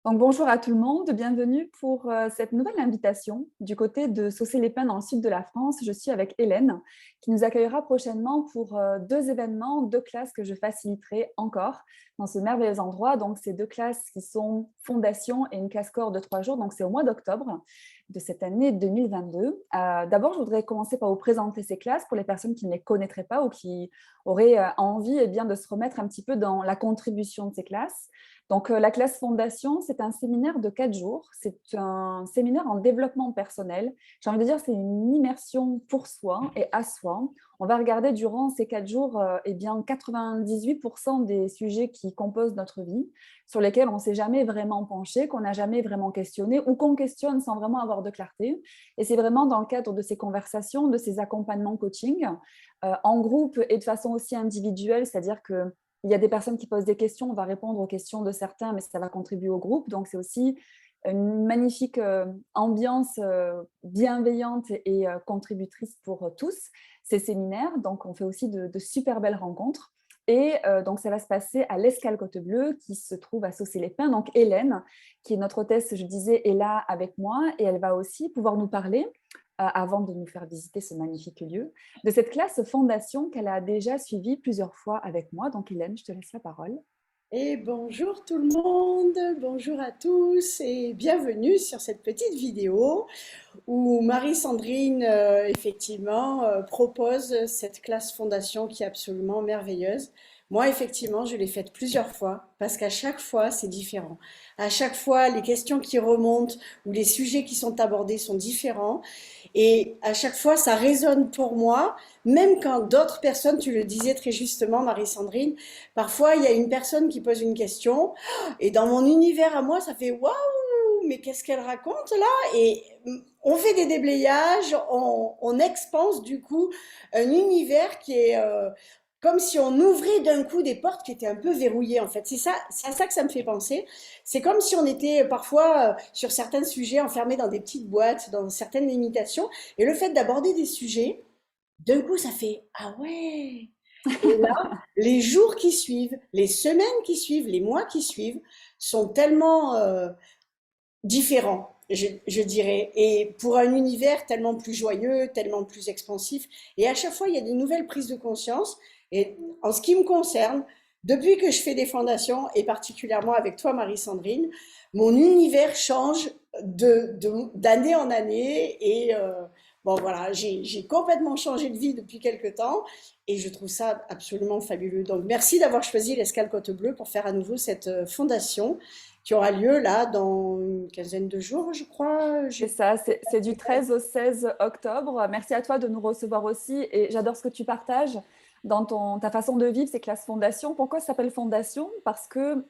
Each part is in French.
Donc, bonjour à tout le monde, bienvenue pour cette nouvelle invitation du côté de Saucé-les-Pins dans le sud de la France. Je suis avec Hélène qui nous accueillera prochainement pour deux événements, deux classes que je faciliterai encore dans ce merveilleux endroit. Donc, c'est deux classes qui sont fondation et une classe corps de 3 jours. Donc, c'est au mois d'octobre de cette année 2022. D'abord, je voudrais commencer par vous présenter ces classes pour les personnes qui ne les connaîtraient pas ou qui auraient envie bien, de se remettre un petit peu dans la contribution de ces classes. Donc, la classe fondation, c'est un séminaire de 4 jours. C'est un séminaire en développement personnel. J'ai envie de dire, c'est une immersion pour soi et à soi. On va regarder durant ces 4 jours, 98% des sujets qui composent notre vie, sur lesquels on ne s'est jamais vraiment penché, qu'on n'a jamais vraiment questionné ou qu'on questionne sans vraiment avoir de clarté. Et c'est vraiment dans le cadre de ces conversations, de ces accompagnements coaching, en groupe et de façon aussi individuelle, c'est-à-dire que il y a des personnes qui posent des questions, on va répondre aux questions de certains, mais ça va contribuer au groupe. Donc, c'est aussi une magnifique ambiance bienveillante et contributrice pour tous, ces séminaires. Donc, on fait aussi de super belles rencontres. Et donc, ça va se passer à l'Escale Côte-Bleue, qui se trouve à Saucé-les-Pins. Donc, Hélène, qui est notre hôtesse, je disais, est là avec moi et elle va aussi pouvoir nous parler avant de nous faire visiter ce magnifique lieu, de cette classe fondation qu'elle a déjà suivie plusieurs fois avec moi. Donc Hélène, je te laisse la parole. Et bonjour tout le monde, bonjour à tous et bienvenue sur cette petite vidéo où Marie-Sandrine effectivement propose cette classe fondation qui est absolument merveilleuse. Moi effectivement je l'ai faite plusieurs fois parce qu'à chaque fois c'est différent. À chaque fois les questions qui remontent ou les sujets qui sont abordés sont différents et à chaque fois ça résonne pour moi, même quand d'autres personnes, tu le disais très justement Marie-Sandrine, parfois il y a une personne qui pose une question et dans mon univers à moi ça fait waouh, mais qu'est-ce qu'elle raconte là? Et on fait des déblayages, on expanse du coup un univers qui est comme si on ouvrait d'un coup des portes qui étaient un peu verrouillées en fait. C'est ça, c'est à ça que ça me fait penser. C'est comme si on était parfois sur certains sujets enfermés dans des petites boîtes, dans certaines limitations. Et le fait d'aborder des sujets, d'un coup ça fait ah ouais. Et là, les jours qui suivent, les semaines qui suivent, les mois qui suivent sont tellement différent, je dirais, et pour un univers tellement plus joyeux, tellement plus expansif. Et à chaque fois, il y a des nouvelles prises de conscience. Et en ce qui me concerne, depuis que je fais des fondations, et particulièrement avec toi, Marie-Sandrine, mon univers change d'année en année. Et bon, voilà, j'ai complètement changé de vie depuis quelques temps. Et je trouve ça absolument fabuleux. Donc, merci d'avoir choisi l'Escale Côte Bleue pour faire à nouveau cette fondation qui aura lieu là dans une quinzaine de jours, je crois. C'est ça, c'est du 13 au 16 octobre. Merci à toi de nous recevoir aussi et j'adore ce que tu partages dans ta façon de vivre ces classes fondation. Pourquoi ça s'appelle fondation? Parce que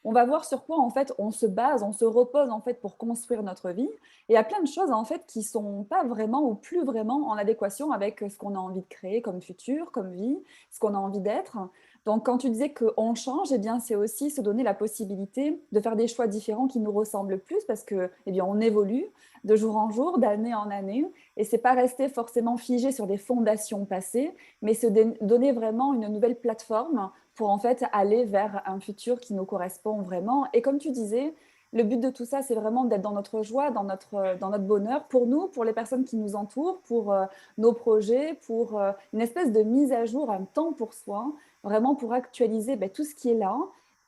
on va voir sur quoi en fait on se base, on se repose en fait pour construire notre vie. Et il y a plein de choses en fait qui sont pas vraiment ou plus vraiment en adéquation avec ce qu'on a envie de créer comme futur, comme vie, ce qu'on a envie d'être. Donc, quand tu disais qu'on change, eh bien, c'est aussi se donner la possibilité de faire des choix différents qui nous ressemblent plus parce que, eh bien, on évolue de jour en jour, d'année en année, et c'est pas rester forcément figé sur des fondations passées, mais se donner vraiment une nouvelle plateforme pour en fait aller vers un futur qui nous correspond vraiment. Et comme tu disais, le but de tout ça, c'est vraiment d'être dans notre joie, dans notre bonheur, pour nous, pour les personnes qui nous entourent, pour nos projets, pour une espèce de mise à jour, un temps pour soi, vraiment pour actualiser tout ce qui est là,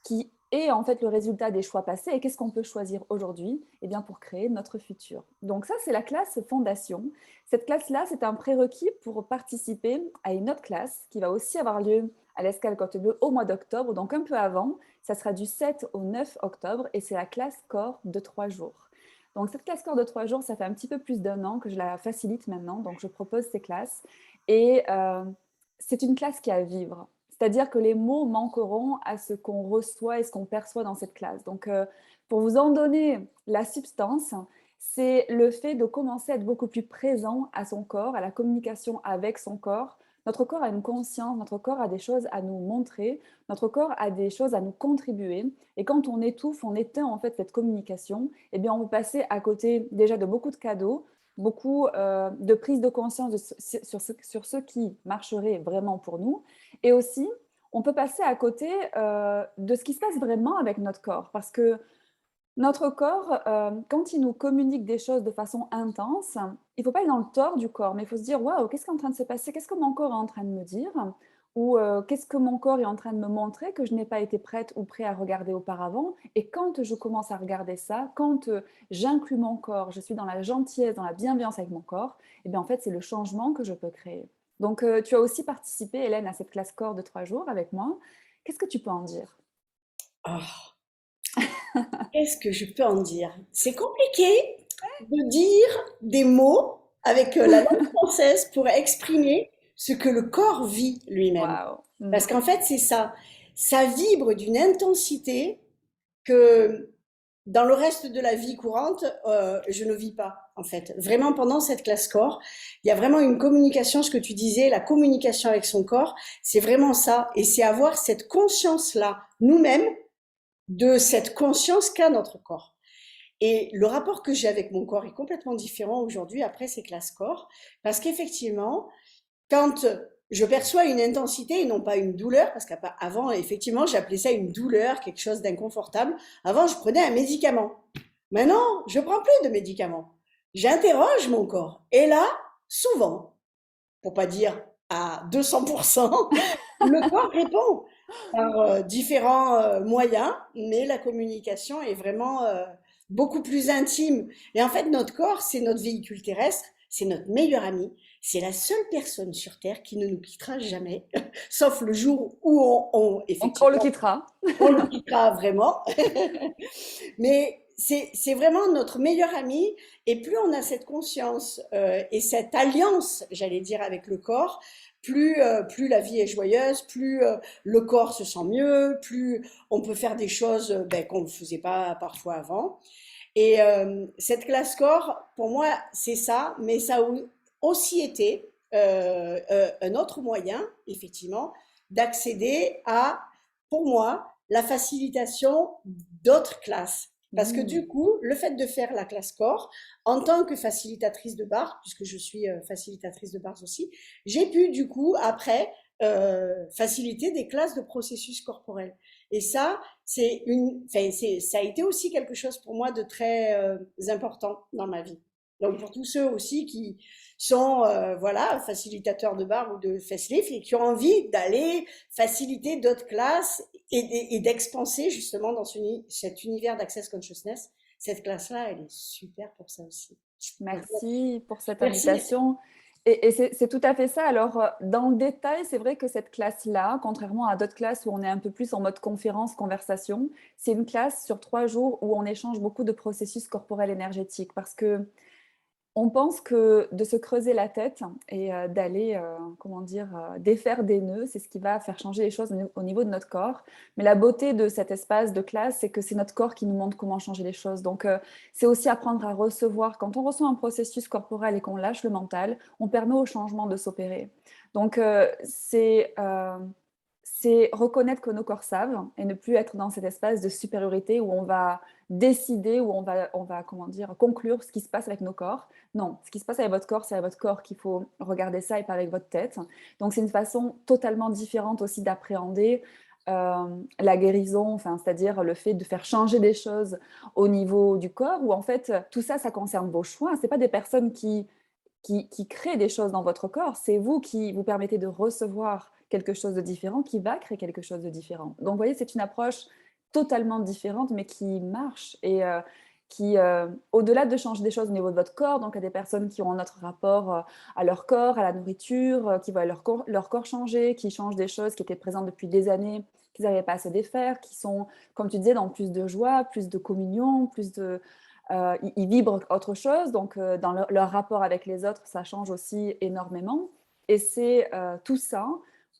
qui est en fait le résultat des choix passés et qu'est-ce qu'on peut choisir aujourd'hui bien, pour créer notre futur. Donc ça, c'est la classe fondation. Cette classe-là, c'est un prérequis pour participer à une autre classe qui va aussi avoir lieu à l'Escale Côte-Bleue au mois d'octobre, donc un peu avant. Ça sera du 7 au 9 octobre et c'est la classe corps de 3 jours. Donc cette classe corps de 3 jours, ça fait un petit peu plus d'1 an que je la facilite maintenant, donc je propose ces classes. Et c'est une classe qui a à vivre. C'est-à-dire que les mots manqueront à ce qu'on reçoit et ce qu'on perçoit dans cette classe. Donc, pour vous en donner la substance, c'est le fait de commencer à être beaucoup plus présent à son corps, à la communication avec son corps. Notre corps a une conscience, notre corps a des choses à nous montrer, notre corps a des choses à nous contribuer. Et quand on étouffe, on éteint en fait cette communication, eh bien on peut passer à côté déjà de beaucoup de cadeaux, beaucoup de prise de conscience sur ce qui marcherait vraiment pour nous. Et aussi, on peut passer à côté de ce qui se passe vraiment avec notre corps. Parce que Notre corps, quand il nous communique des choses de façon intense, il ne faut pas aller dans le tort du corps, mais il faut se dire: «Waouh, qu'est-ce qui est en train de se passer? Qu'est-ce que mon corps est en train de me dire?» ou «Qu'est-ce que mon corps est en train de me montrer que je n'ai pas été prête ou prêt à regarder auparavant?» et quand je commence à regarder ça, quand, j'inclus mon corps, je suis dans la gentillesse, dans la bienveillance avec mon corps, et bien, en fait, c'est le changement que je peux créer. Donc tu as aussi participé, Hélène, à cette classe corps de 3 jours avec moi. Qu'est-ce que tu peux en dire? Ah, qu'est-ce que je peux en dire? C'est compliqué de dire des mots avec la langue française pour exprimer ce que le corps vit lui-même. Waouh! Parce Mmh. qu'en fait, c'est ça. Ça vibre d'une intensité que dans le reste de la vie courante, je ne vis pas, en fait. Vraiment, pendant cette classe corps, il y a vraiment une communication, ce que tu disais, la communication avec son corps, c'est vraiment ça. Et c'est avoir cette conscience-là, nous-mêmes, de cette conscience qu'a notre corps. Et le rapport que j'ai avec mon corps est complètement différent aujourd'hui après ces classes corps, parce qu'effectivement, quand je perçois une intensité et non pas une douleur, parce qu'avant, effectivement, j'appelais ça une douleur, quelque chose d'inconfortable. Avant, je prenais un médicament. Maintenant, je prends plus de médicaments. J'interroge mon corps. Et là, souvent, pour pas dire à 200%, le corps répond par différents moyens, mais la communication est vraiment beaucoup plus intime. Et en fait, notre corps, c'est notre véhicule terrestre, c'est notre meilleur ami, c'est la seule personne sur Terre qui ne nous quittera jamais, sauf le jour où On le effectivement, quittera. on le quittera vraiment. Mais c'est vraiment notre meilleur ami. Et plus on a cette conscience et cette alliance, j'allais dire, avec le corps, plus la vie est joyeuse, plus le corps se sent mieux, plus on peut faire des choses ben, qu'on ne faisait pas parfois avant. Et cette classe corps, pour moi, c'est ça, mais ça a aussi été un autre moyen, effectivement, d'accéder à, pour moi, la facilitation d'autres classes. Parce que du Mmh. coup, le fait de faire la classe corps, en tant que facilitatrice de barre, puisque je suis facilitatrice de barres aussi, j'ai pu du coup, après, faciliter des classes de processus corporels. Et ça, enfin, ça a été aussi quelque chose pour moi de très important dans ma vie. Donc pour tous ceux aussi qui sont voilà facilitateurs de barre ou de facelift et qui ont envie d'aller faciliter d'autres classes et d'expanser justement dans cet univers d'Access Consciousness, cette classe-là, elle est super pour ça aussi. Merci pour cette Merci. invitation. Et c'est tout à fait ça. Alors, dans le détail, c'est vrai que cette classe-là, contrairement à d'autres classes où on est un peu plus en mode conférence, conversation, c'est une classe sur 3 jours où on échange beaucoup de processus corporels énergétiques parce que on pense que de se creuser la tête et d'aller, comment dire, défaire des nœuds, c'est ce qui va faire changer les choses au niveau de notre corps. Mais la beauté de cet espace de classe, c'est que c'est notre corps qui nous montre comment changer les choses. Donc, c'est aussi apprendre à recevoir. Quand on reçoit un processus corporel et qu'on lâche le mental, on permet au changement de s'opérer. Donc, c'est reconnaître que nos corps savent et ne plus être dans cet espace de supériorité où on va décider, où on va comment dire, conclure ce qui se passe avec nos corps. Non, ce qui se passe avec votre corps, c'est avec votre corps qu'il faut regarder ça et pas avec votre tête. Donc c'est une façon totalement différente aussi d'appréhender la guérison, enfin, c'est-à-dire le fait de faire changer des choses au niveau du corps, où en fait tout ça, ça concerne vos choix. Ce n'est pas des personnes qui crée des choses dans votre corps, c'est vous qui vous permettez de recevoir quelque chose de différent qui va créer quelque chose de différent. Donc, vous voyez, c'est une approche totalement différente, mais qui marche et qui, au-delà de changer des choses au niveau de votre corps, donc à des personnes qui ont un autre rapport à leur corps, à la nourriture, qui voient leur corps changer, qui changent des choses qui étaient présentes depuis des années, qu'ils n'arrivaient pas à se défaire, qui sont, comme tu disais, dans plus de joie, plus de communion, plus de, ils vibrent autre chose, donc dans leur rapport avec les autres, ça change aussi énormément. Et c'est tout ça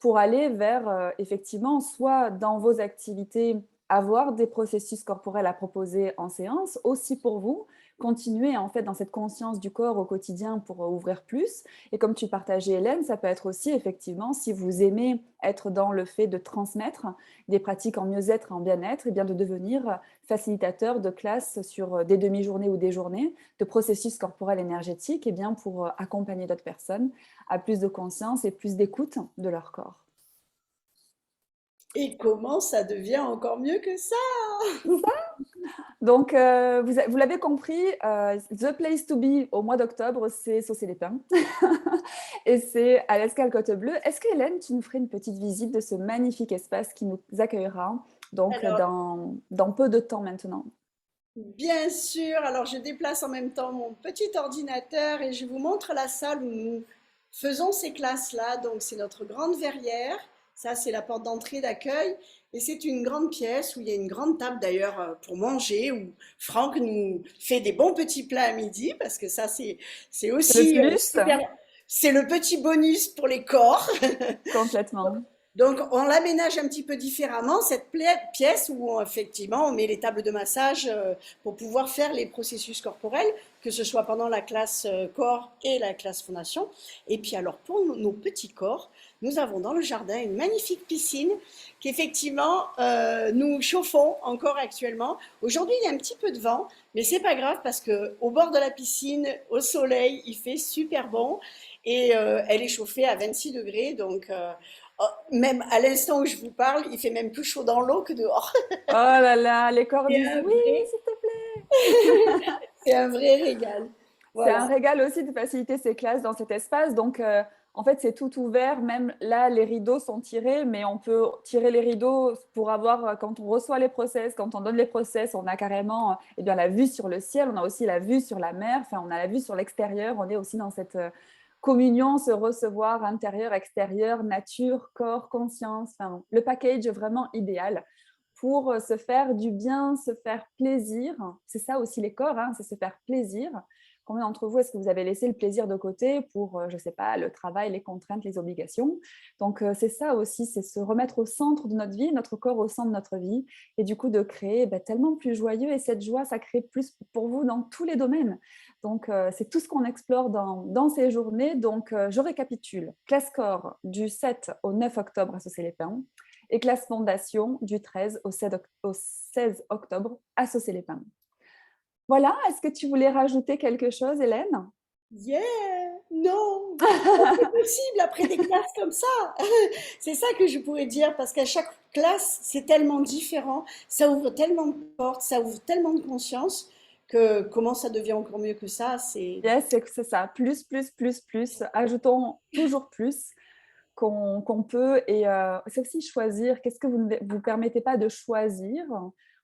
pour aller vers, effectivement, soit dans vos activités, avoir des processus corporels à proposer en séance, aussi pour vous, continuer en fait dans cette conscience du corps au quotidien pour ouvrir plus. Et comme tu partageais, Hélène, ça peut être aussi effectivement, si vous aimez être dans le fait de transmettre des pratiques en mieux-être, en bien-être, et bien de devenir facilitateur de classe sur des demi-journées ou des journées de processus corporels énergétiques et bien pour accompagner d'autres personnes à plus de conscience et plus d'écoute de leur corps. Et comment ça devient encore mieux que ça? Donc, vous l'avez compris, The Place to Be au mois d'octobre, c'est Saucer les Pins. Et c'est à l'Escale Côte Bleue. Est-ce que Hélène, tu nous ferais une petite visite de ce magnifique espace qui nous accueillera donc Alors, dans peu de temps maintenant? bien sûr, alors je déplace en même temps mon petit ordinateur et je vous montre la salle où nous faisons ces classes-là. Donc, c'est notre grande verrière. Ça, c'est la porte d'entrée d'accueil. Et c'est une grande pièce où il y a une grande table d'ailleurs pour manger, où Franck nous fait des bons petits plats à midi, parce que ça, c'est C'est le aussi plus, super. C'est le petit bonus pour les corps. complètement. Donc, on l'aménage un petit peu différemment, cette pièce où effectivement on met les tables de massage pour pouvoir faire les processus corporels, que ce soit pendant la classe corps et la classe fondation. Et puis alors pour nos petits corps, nous avons dans le jardin une magnifique piscine qu'effectivement nous chauffons encore actuellement. Aujourd'hui, il y a un petit peu de vent, mais c'est pas grave parce que au bord de la piscine, au soleil, il fait super bon et elle est chauffée à 26 degrés, donc oh, même à l'instant où je vous parle, il fait même plus chaud dans l'eau que dehors. Oh là là, les corps C'est disent un oui, vrai, s'il te plaît. c'est un vrai régal. C'est un Voilà. régal aussi de faciliter ces classes dans cet espace. Donc, en fait, c'est tout ouvert. Même là, les rideaux sont tirés, mais on peut tirer les rideaux pour avoir, quand on reçoit les process, quand on donne les process, on a carrément eh bien, la vue sur le ciel, on a aussi la vue sur la mer, enfin, on a la vue sur l'extérieur. On est aussi dans cette communion, se recevoir intérieur, extérieur, nature, corps, conscience. Enfin, le package vraiment idéal pour se faire du bien, se faire plaisir. C'est ça aussi les corps, hein, c'est se faire plaisir. Combien d'entre vous est-ce que vous avez laissé le plaisir de côté pour, je ne sais pas, le travail, les contraintes, les obligations? Donc, c'est ça aussi, c'est se remettre au centre de notre vie, notre corps au centre de notre vie, et du coup de créer tellement plus joyeux. Et cette joie, ça crée plus pour vous dans tous les domaines. Donc, c'est tout ce qu'on explore dans ces journées. Donc, je récapitule. Classe corps du 7 au 9 octobre à Saucer-les-Pins et classe fondation du 13 au 16 octobre à Saucer-les-Pins. Voilà, est-ce que tu voulais rajouter quelque chose, Hélène? Yeah! Non! Comment c'est possible après des classes comme ça? C'est ça que je pourrais dire, parce qu'à chaque classe, c'est tellement différent, ça ouvre tellement de portes, ça ouvre tellement de conscience, que comment ça devient encore mieux que ça, c'est... Yes, c'est ça. Plus, plus, plus, plus. Ajoutons toujours plus qu'on peut. Et c'est aussi choisir. Qu'est-ce que vous ne vous permettez pas de choisir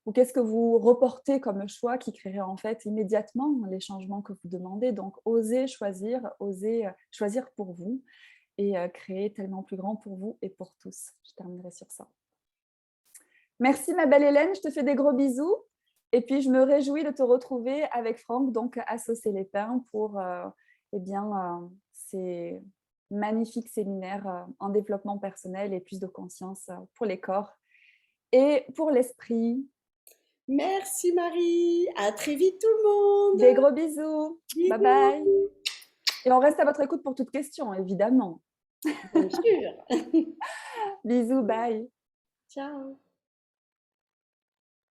ou qu'est-ce que vous reportez comme choix qui créerait en fait immédiatement les changements que vous demandez. Donc, osez choisir pour vous et créer tellement plus grand pour vous et pour tous. Je terminerai sur ça. Merci ma belle Hélène, je te fais des gros bisous. Et puis, je me réjouis de te retrouver avec Franck, donc à Saucer-les-Pins pour ces magnifiques séminaires en développement personnel et plus de conscience pour les corps et pour l'esprit. Merci Marie, à très vite tout le Des monde! gros bisous. Bye bye. Bisous! Et on reste à votre écoute pour toute question, évidemment. Bien sûr! Bisous, bye. Ciao!